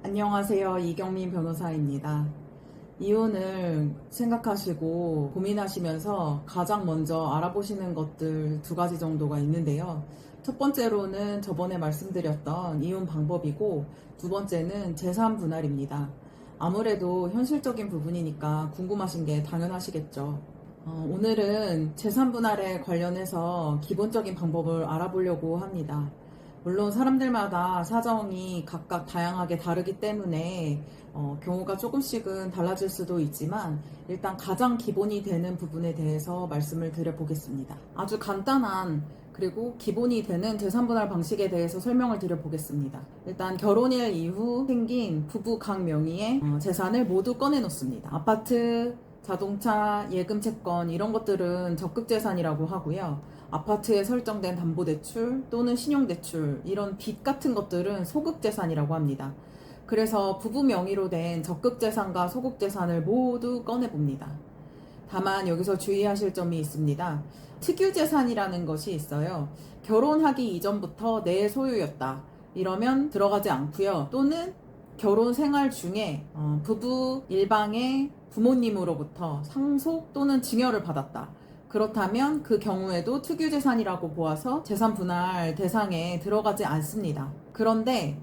안녕하세요. 이경민 변호사입니다. 이혼을 생각하시고 고민하시면서 가장 먼저 알아보시는 것들 두 가지 정도가 있는데요. 첫 번째로는 저번에 말씀드렸던 이혼 방법이고, 두 번째는 재산 분할입니다. 아무래도 현실적인 부분이니까 궁금하신 게 당연하시겠죠. 오늘은 재산 분할에 관련해서 기본적인 방법을 알아보려고 합니다. 물론 사람들마다 사정이 각각 다양하게 다르기 때문에 경우가 조금씩은 달라질 수도 있지만, 일단 가장 기본이 되는 부분에 대해서 말씀을 드려보겠습니다. 아주 간단한 그리고 기본이 되는 재산분할 방식에 대해서 설명을 드려보겠습니다. 일단 결혼일 이후 생긴 부부 각 명의의 재산을 모두 꺼내놓습니다. 아파트, 자동차, 예금 채권 이런 것들은 적극재산이라고 하고요. 아파트에 설정된 담보대출 또는 신용대출, 이런 빚 같은 것들은 소극재산이라고 합니다. 그래서 부부 명의로 된 적극재산과 소극재산을 모두 꺼내봅니다. 다만 여기서 주의하실 점이 있습니다. 특유재산이라는 것이 있어요. 결혼하기 이전부터 내 소유였다, 이러면 들어가지 않고요. 또는 결혼 생활 중에 부부 일방의 부모님으로부터 상속 또는 증여를 받았다, 그렇다면 그 경우에도 특유재산이라고 보아서 재산 분할 대상에 들어가지 않습니다. 그런데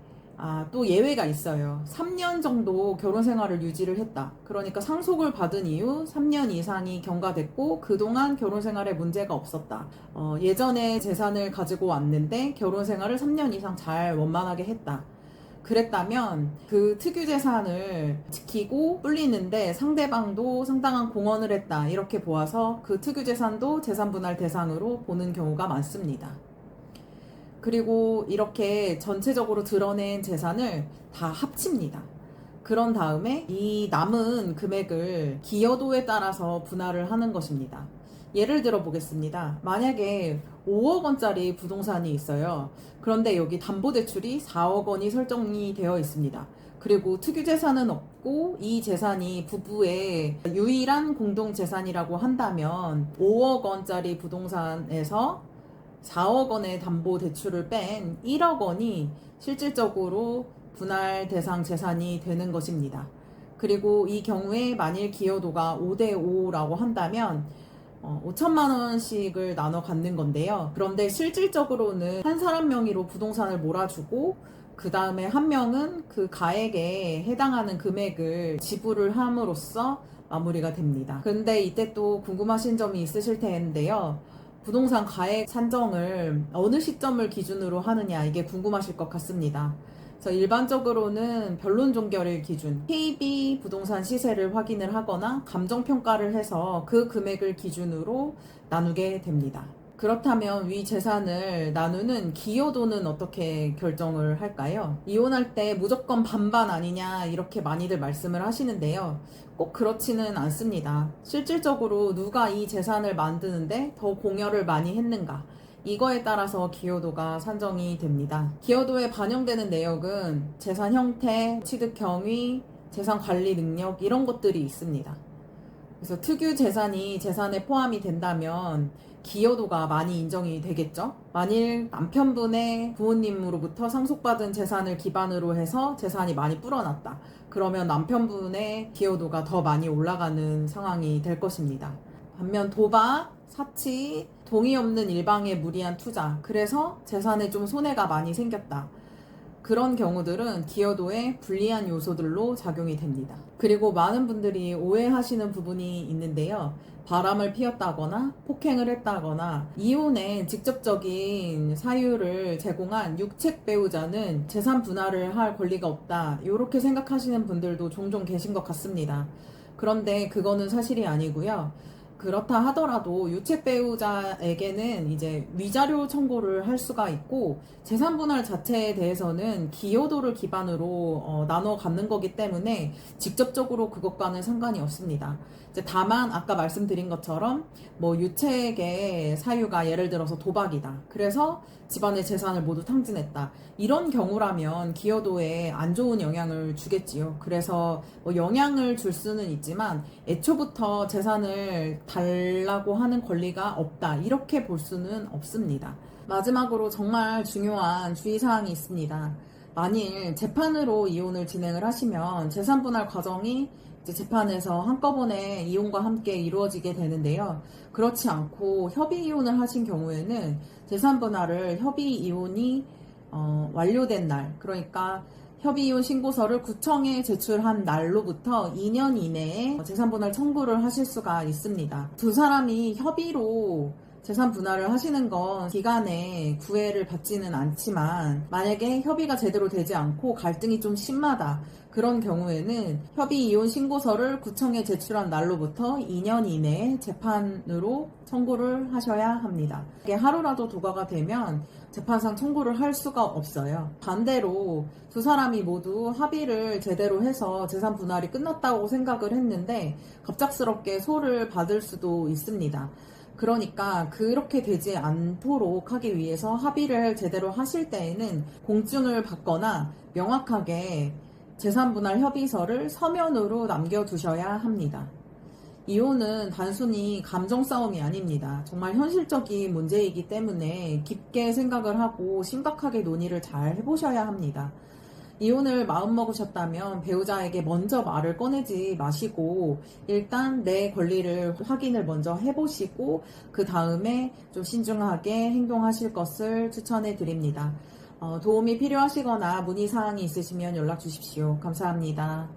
또 예외가 있어요. 3년 정도 결혼 생활을 유지를 했다. 그러니까 상속을 받은 이후 3년 이상이 경과됐고 그동안 결혼 생활에 문제가 없었다. 예전에 재산을 가지고 왔는데 결혼 생활을 3년 이상 잘 원만하게 했다. 그랬다면 그 특유재산을 지키고 불리는데 상대방도 상당한 공헌을 했다, 이렇게 보아서 그 특유재산도 재산분할 대상으로 보는 경우가 많습니다. 그리고 이렇게 전체적으로 드러낸 재산을 다 합칩니다. 그런 다음에 이 남은 금액을 기여도에 따라서 분할을 하는 것입니다. 예를 들어 보겠습니다. 만약에 5억 원짜리 부동산이 있어요. 그런데 여기 담보대출이 4억 원이 설정이 되어 있습니다. 그리고 특유재산은 없고 이 재산이 부부의 유일한 공동재산이라고 한다면 5억 원짜리 부동산에서 4억 원의 담보대출을 뺀 1억 원이 실질적으로 분할 대상 재산이 되는 것입니다. 그리고 이 경우에 만일 기여도가 5대5라고 한다면 5천만 원씩을 나눠 갖는 건데요. 그런데 실질적으로는 한 사람 명의로 부동산을 몰아주고 그 다음에 한 명은 그 가액에 해당하는 금액을 지불을 함으로써 마무리가 됩니다. 근데 이때 또 궁금하신 점이 있으실 텐데요. 부동산 가액 산정을 어느 시점을 기준으로 하느냐, 이게 궁금하실 것 같습니다. 그래서 일반적으로는 변론 종결일 기준, KB 부동산 시세를 확인을 하거나 감정평가를 해서 그 금액을 기준으로 나누게 됩니다. 그렇다면 위 재산을 나누는 기여도는 어떻게 결정을 할까요? 이혼할 때 무조건 반반 아니냐, 이렇게 많이들 말씀을 하시는데요. 꼭 그렇지는 않습니다. 실질적으로 누가 이 재산을 만드는데 더 공여를 많이 했는가, 이거에 따라서 기여도가 산정이 됩니다. 기여도에 반영되는 내역은 재산 형태, 취득 경위, 재산 관리 능력, 이런 것들이 있습니다. 그래서 특유 재산이 재산에 포함이 된다면 기여도가 많이 인정이 되겠죠. 만일 남편분의 부모님으로부터 상속받은 재산을 기반으로 해서 재산이 많이 불어났다, 그러면 남편분의 기여도가 더 많이 올라가는 상황이 될 것입니다. 반면 도박, 사치, 동의 없는 일방의 무리한 투자, 그래서 재산에 좀 손해가 많이 생겼다, 그런 경우들은 기여도에 불리한 요소들로 작용이 됩니다. 그리고 많은 분들이 오해하시는 부분이 있는데요. 바람을 피웠다거나 폭행을 했다거나 이혼에 직접적인 사유를 제공한 육책 배우자는 재산 분할을 할 권리가 없다, 이렇게 생각하시는 분들도 종종 계신 것 같습니다. 그런데 그거는 사실이 아니고요. 그렇다 하더라도 유책 배우자에게는 이제 위자료 청구를 할 수가 있고, 재산 분할 자체에 대해서는 기여도를 기반으로 나눠 갖는 거기 때문에 직접적으로 그것과는 상관이 없습니다. 이제 다만 아까 말씀드린 것처럼 뭐 유책의 사유가 예를 들어서 도박이다, 그래서 집안의 재산을 모두 탕진했다, 이런 경우라면 기여도에 안 좋은 영향을 주겠지요. 그래서 뭐 영향을 줄 수는 있지만 애초부터 재산을 달라고 하는 권리가 없다, 이렇게 볼 수는 없습니다. 마지막으로 정말 중요한 주의사항이 있습니다. 만일 재판으로 이혼을 진행을 하시면 재산분할 과정이 이제 재판에서 한꺼번에 이혼과 함께 이루어지게 되는데요. 그렇지 않고 협의 이혼을 하신 경우에는 재산분할을 협의 이혼이 완료된 날, 그러니까 협의이혼 신고서를 구청에 제출한 날로부터 2년 이내에 재산분할 청구를 하실 수가 있습니다. 두 사람이 협의로 재산 분할을 하시는 건 기간에 구애를 받지는 않지만, 만약에 협의가 제대로 되지 않고 갈등이 좀 심하다, 그런 경우에는 협의 이혼 신고서를 구청에 제출한 날로부터 2년 이내에 재판으로 청구를 하셔야 합니다. 이게 하루라도 도과가 되면 재판상 청구를 할 수가 없어요. 반대로 두 사람이 모두 합의를 제대로 해서 재산 분할이 끝났다고 생각을 했는데 갑작스럽게 소를 받을 수도 있습니다. 그러니까 그렇게 되지 않도록 하기 위해서 합의를 제대로 하실 때에는 공증을 받거나 명확하게 재산분할 협의서를 서면으로 남겨두셔야 합니다. 이혼은 단순히 감정 싸움이 아닙니다. 정말 현실적인 문제이기 때문에 깊게 생각을 하고 심각하게 논의를 잘 해보셔야 합니다. 이혼을 마음먹으셨다면 배우자에게 먼저 말을 꺼내지 마시고 일단 내 권리를 확인을 먼저 해보시고 그 다음에 좀 신중하게 행동하실 것을 추천해 드립니다. 도움이 필요하시거나 문의사항이 있으시면 연락 주십시오. 감사합니다.